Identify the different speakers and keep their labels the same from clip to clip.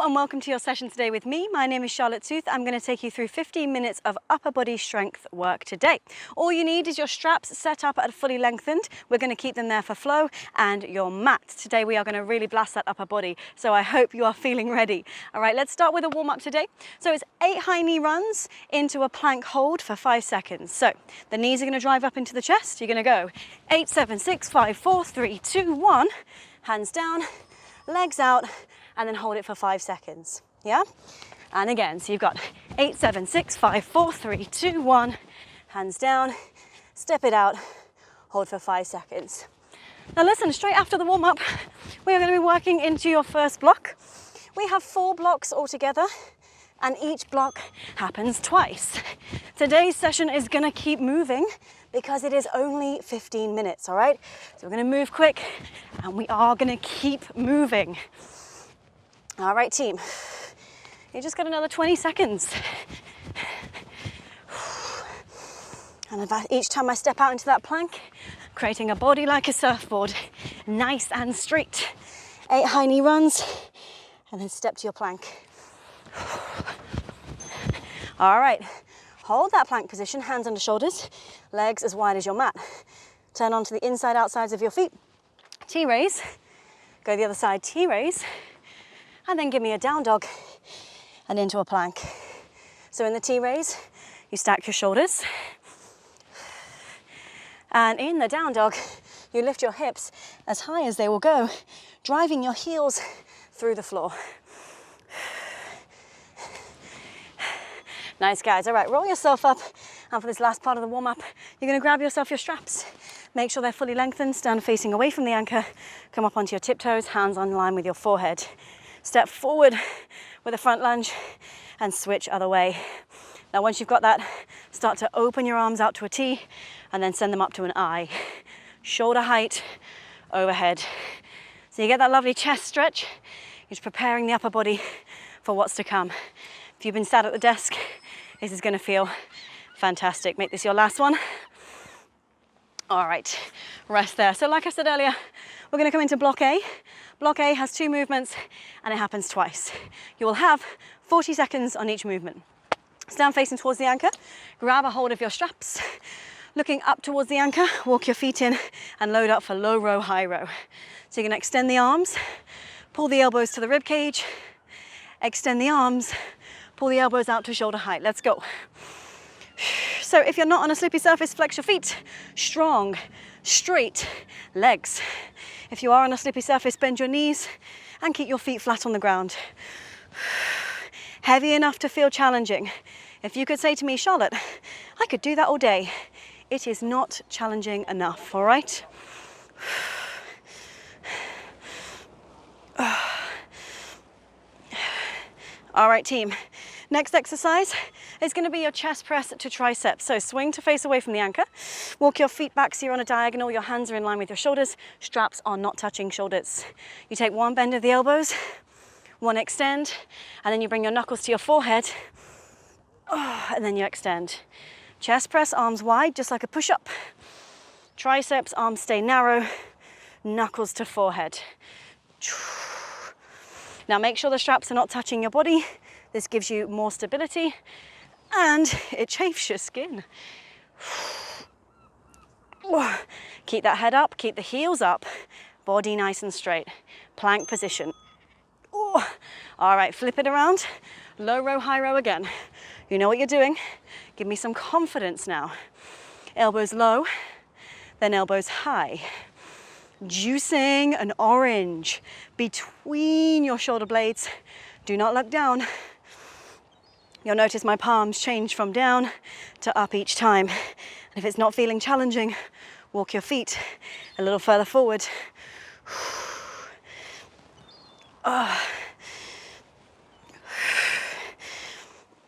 Speaker 1: and welcome to your session today with me. My name is Charlotte Tooth. I'm going to take you through 15 minutes of upper body strength work today. All you need is your straps set up at fully lengthened. We're going to keep them there for flow, and your mat. Today we are going to really blast that upper body, so I hope you are feeling ready. All right, let's start with a warm-up today. So it's 8 high knee runs into a plank hold for 5 seconds. So the knees are going to drive up into the chest. You're going to go 8, 7, 6, 5, 4, 3, 2, 1. Hands down, legs out, and then hold it for 5 seconds, yeah? And again, so you've got 8, 7, 6, 5, 4, 3, 2, 1, hands down, step it out, hold for 5 seconds. Now listen, straight after the warm-up, we are going to be working into your first block. We have 4 blocks altogether, and each block happens twice. Today's session is going to keep moving because it is only 15 minutes, all right? So we're going to move quick, and we are going to keep moving. All right, team, you just got another 20 seconds. And each time I step out into that plank, creating a body like a surfboard, nice and straight. 8 high knee runs, and then step to your plank. All right, hold that plank position, hands under shoulders, legs as wide as your mat. Turn onto the inside outsides of your feet. T-raise, go the other side, T-raise. And then give me a down dog and into a plank. So in the T-raise, you stack your shoulders. And in the down dog, you lift your hips as high as they will go, driving your heels through the floor. Nice, guys. All right, roll yourself up. And for this last part of the warm-up, you're going to grab yourself your straps. Make sure they're fully lengthened, stand facing away from the anchor. Come up onto your tiptoes, hands on line with your forehead. Step forward with a front lunge and switch other way. Now, once you've got that, start to open your arms out to a T and then send them up to an I. Shoulder height, overhead. So you get that lovely chest stretch. You're just preparing the upper body for what's to come. If you've been sat at the desk, this is going to feel fantastic. Make this your last one. All right, rest there. So like I said earlier, we're going to come into block A. Block A has 2 movements and it happens twice. You will have 40 seconds on each movement. Stand facing towards the anchor, grab a hold of your straps. Looking up towards the anchor, walk your feet in and load up for low row, high row. So you're going to extend the arms, pull the elbows to the rib cage, extend the arms, pull the elbows out to shoulder height. Let's go. So if you're not on a slippy surface, flex your feet. Strong, straight legs. If you are on a slippy surface, bend your knees and keep your feet flat on the ground. Heavy enough to feel challenging. If you could say to me, Charlotte, I could do that all day. It is not challenging enough, all right? All right, team. Next exercise is going to be your chest press to triceps. So swing to face away from the anchor. Walk your feet back so you're on a diagonal. Your hands are in line with your shoulders. Straps are not touching shoulders. You take one bend of the elbows, one extend, and then you bring your knuckles to your forehead. And then you extend. Chest press, arms wide, just like a push-up. Triceps, arms stay narrow. Knuckles to forehead. Now make sure the straps are not touching your body. This gives you more stability and it chafes your skin. Keep that head up, keep the heels up, body nice and straight. Plank position. All right, flip it around. Low row, high row again. You know what you're doing. Give me some confidence now. Elbows low, then elbows high. Juicing an orange between your shoulder blades. Do not look down. You'll notice my palms change from down to up each time. And if it's not feeling challenging, walk your feet a little further forward.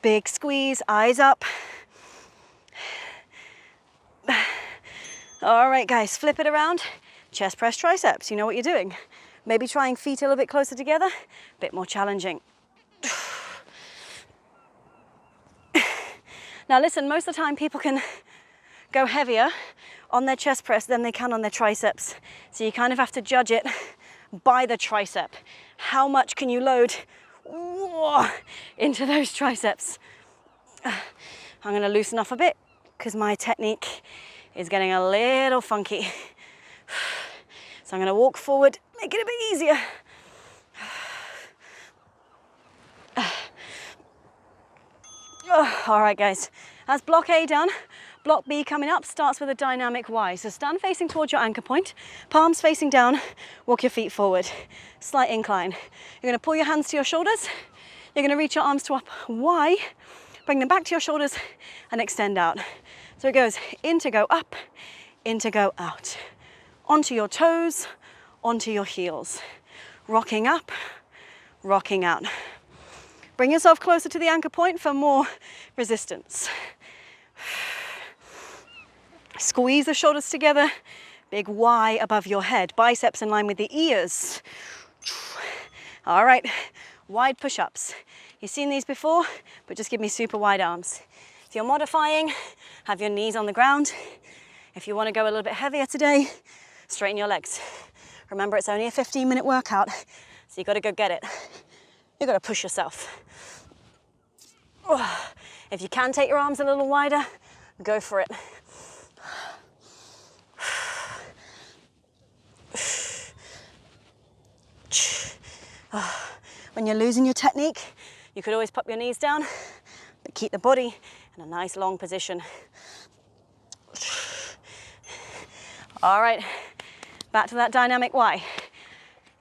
Speaker 1: Big squeeze, eyes up. All right, guys, flip it around. Chest press triceps, you know what you're doing. Maybe trying feet a little bit closer together, a bit more challenging. Now listen, most of the time people can go heavier on their chest press than they can on their triceps. So you kind of have to judge it by the tricep. How much can you load Whoa, into those triceps. I'm gonna loosen off a bit because my technique is getting a little funky. So I'm gonna walk forward, make it a bit easier. All right, guys, that's block A done. Block B coming up starts with a dynamic Y. So stand facing towards your anchor point, palms facing down, walk your feet forward. Slight incline. You're gonna pull your hands to your shoulders. You're gonna reach your arms to up Y, bring them back to your shoulders and extend out. So it goes in to go up, in to go out. Onto your toes, onto your heels. Rocking up, rocking out. Bring yourself closer to the anchor point for more resistance. Squeeze the shoulders together, big Y above your head, biceps in line with the ears. All right, wide push-ups. You've seen these before, but just give me super wide arms. If you're modifying, have your knees on the ground. If you want to go a little bit heavier today, straighten your legs. Remember, it's only a 15-minute workout, so you got to go get it. You got to push yourself. If you can take your arms a little wider, go for it. When you're losing your technique, you could always pop your knees down, but keep the body in a nice long position. All right, back to that dynamic Y.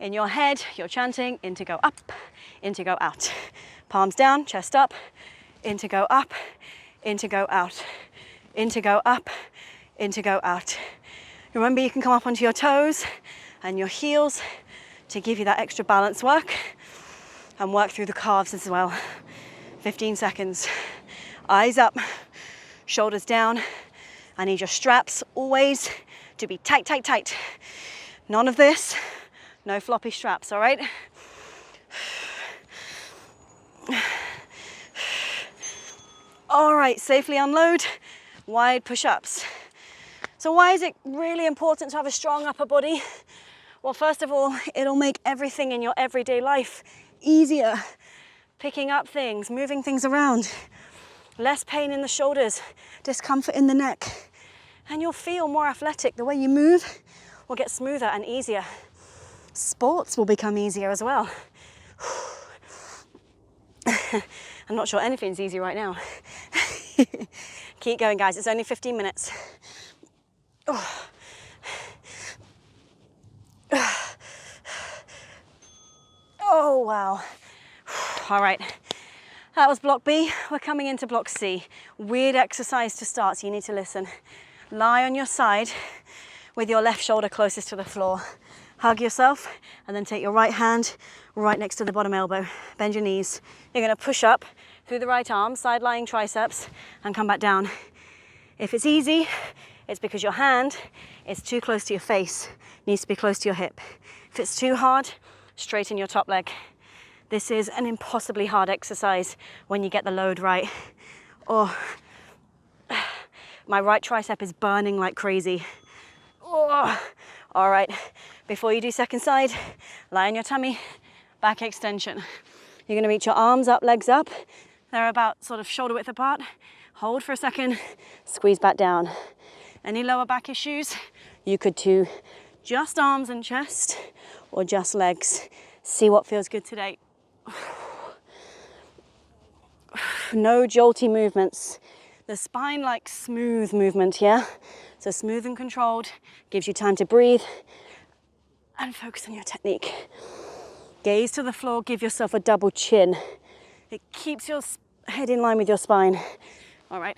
Speaker 1: In your head, you're chanting in to go up, in to go out. Palms down, chest up, in to go up, in to go out, in to go up, in to go out. Remember, you can come up onto your toes and your heels to give you that extra balance work, and work through the calves as well. 15 seconds. Eyes up, shoulders down. I need your straps always to be tight, tight, tight. None of this, no floppy straps, all right? All right, safely unload, wide push-ups. So why is it really important to have a strong upper body? Well, first of all, it'll make everything in your everyday life easier. Picking up things, moving things around. Less pain in the shoulders, discomfort in the neck. And you'll feel more athletic. The way you move will get smoother and easier. Sports will become easier as well. I'm not sure anything's easy right now. Keep going, guys. It's only 15 minutes. Oh, wow. All right. That was block B. We're coming into block C. Weird exercise to start, so you need to listen. Lie on your side with your left shoulder closest to the floor. Hug yourself and then take your right hand right next to the bottom elbow. Bend your knees. You're going to push up through the right arm, side lying triceps, and come back down. If it's easy, it's because your hand is too close to your face. It needs to be close to your hip. If it's too hard, straighten your top leg. This is an impossibly hard exercise when you get the load right. Oh, my right tricep is burning like crazy. Oh. All right, before you do second side, lie on your tummy, back extension. You're gonna reach your arms up, legs up. They're about sort of shoulder width apart. Hold for a second, squeeze back down. Any lower back issues, you could do just arms and chest or just legs. See what feels good today. No jolty movements. The spine likes smooth movement, yeah? So smooth and controlled, gives you time to breathe and focus on your technique. Gaze to the floor, give yourself a double chin. It keeps your head in line with your spine. All right,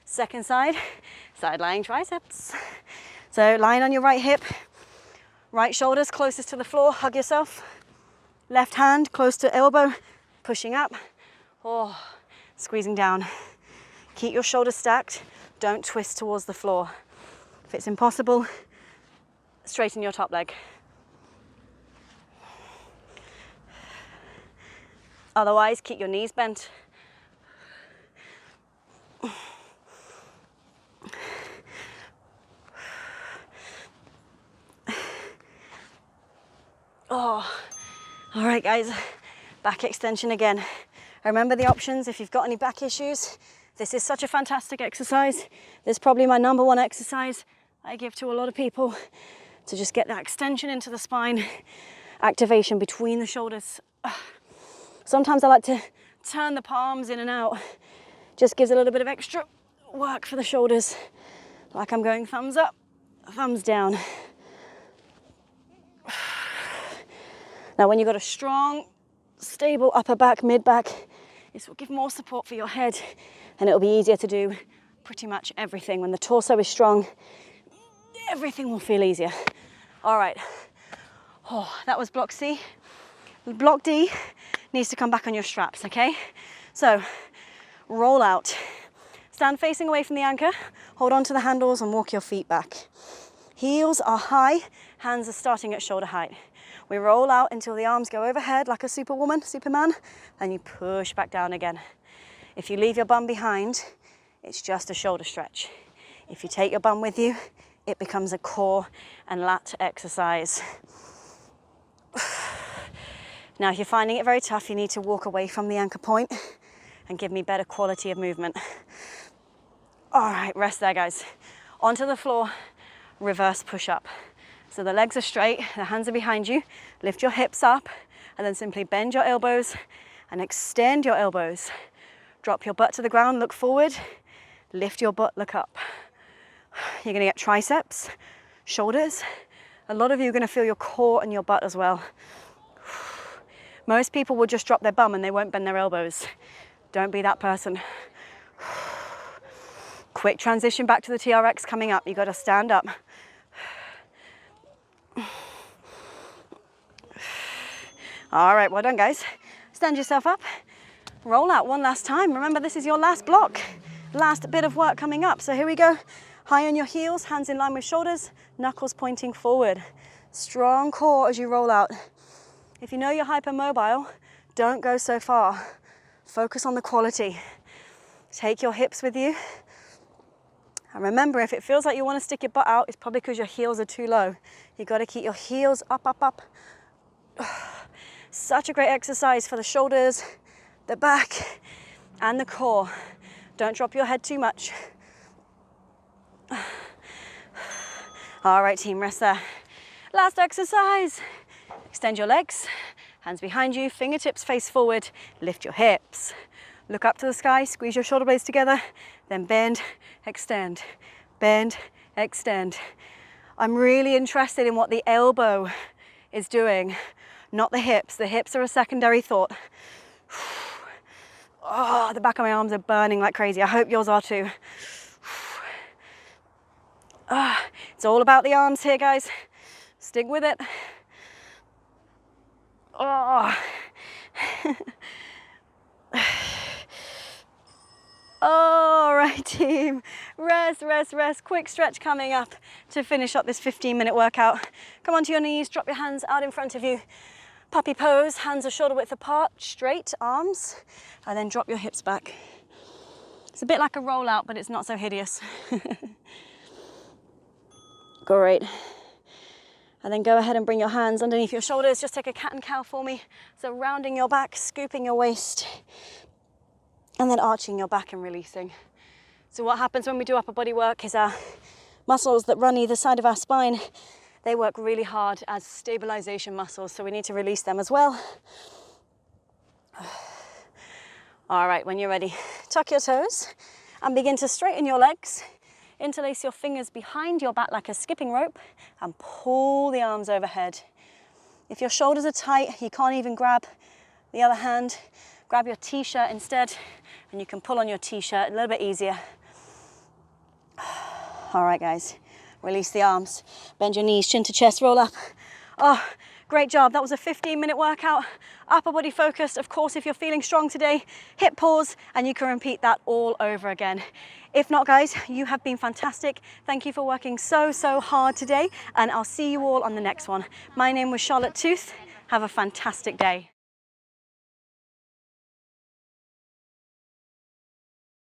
Speaker 1: second side, side lying triceps. So lying on your right hip, right shoulders closest to the floor, hug yourself. Left hand close to elbow, pushing up, or squeezing down. Keep your shoulders stacked, don't twist towards the floor. If it's impossible, straighten your top leg. Otherwise, keep your knees bent. Oh, all right, guys, Back extension again. Remember the options if you've got any back issues. This is such a fantastic exercise. This is probably my #1 exercise I give to a lot of people to just get that extension into the spine, activation between the shoulders. Sometimes I like to turn the palms in and out. Just gives a little bit of extra work for the shoulders. Like I'm going thumbs up, thumbs down. Now when you've got a strong, stable upper back, mid back, this will give more support for your head and it'll be easier to do pretty much everything. When the torso is strong, everything will feel easier. All right, that was block C. Block D needs to come back on your straps, okay? So roll out. Stand facing away from the anchor, hold on to the handles and walk your feet back. Heels are high, hands are starting at shoulder height. We roll out until the arms go overhead like a superwoman, Superman, and you push back down again. If you leave your bum behind, it's just a shoulder stretch. If you take your bum with you, it becomes a core and lat exercise. Now, if you're finding it very tough, you need to walk away from the anchor point and give me better quality of movement. All right, rest there, guys. Onto the floor, reverse push-up. So the legs are straight, the hands are behind you. Lift your hips up and then simply bend your elbows and extend your elbows. Drop your butt to the ground, look forward. Lift your butt, look up. You're gonna get triceps, shoulders. A lot of you are gonna feel your core and your butt as well. Most people will just drop their bum and they won't bend their elbows. Don't be that person. Quick transition back to the TRX coming up. You gotta stand up. All right, well done, guys. Stand yourself up. Roll out one last time. Remember, this is your last block. Last bit of work coming up. So here we go. High on your heels, hands in line with shoulders, knuckles pointing forward. Strong core as you roll out. If you know you're hypermobile, don't go so far. Focus on the quality. Take your hips with you. And remember, if it feels like you want to stick your butt out, it's probably because your heels are too low. You've got to keep your heels up, up, up. Such a great exercise for the shoulders, the back, and the core. Don't drop your head too much. All right, team, rest there. Last exercise. Extend your legs, hands behind you, fingertips face forward, lift your hips. Look up to the sky, squeeze your shoulder blades together, then bend, extend, bend, extend. I'm really interested in what the elbow is doing, not the hips. The hips are a secondary thought. Oh, the back of my arms are burning like crazy. I hope yours are too. It's all about the arms here, guys. Stick with it. Oh. All right, team. Rest, rest, rest. Quick stretch coming up to finish up this 15-minute workout. Come onto your knees, drop your hands out in front of you. Puppy pose, hands are shoulder width apart, straight arms, and then drop your hips back. It's a bit like a rollout, but it's not so hideous. Great. And then go ahead and bring your hands underneath your shoulders. Just take a cat and cow for me. So rounding your back, scooping your waist, and then arching your back and releasing. So what happens when we do upper body work is our muscles that run either side of our spine, they work really hard as stabilization muscles. So we need to release them as well. All right, when you're ready, tuck your toes and begin to straighten your legs. Interlace your fingers behind your back like a skipping rope and pull the arms overhead. If your shoulders are tight, you can't even grab the other hand, grab your t-shirt instead, and you can pull on your t-shirt a little bit easier. All right, guys, release the arms, bend your knees, chin to chest, roll up. Oh, great job. That was a 15-minute workout, upper body focused. Of course, if you're feeling strong today, hit pause and you can repeat that all over again. If not, guys, you have been fantastic. Thank you for working so, so hard today, and I'll see you all on the next one. My name was Charlotte Tooth. Have a fantastic day.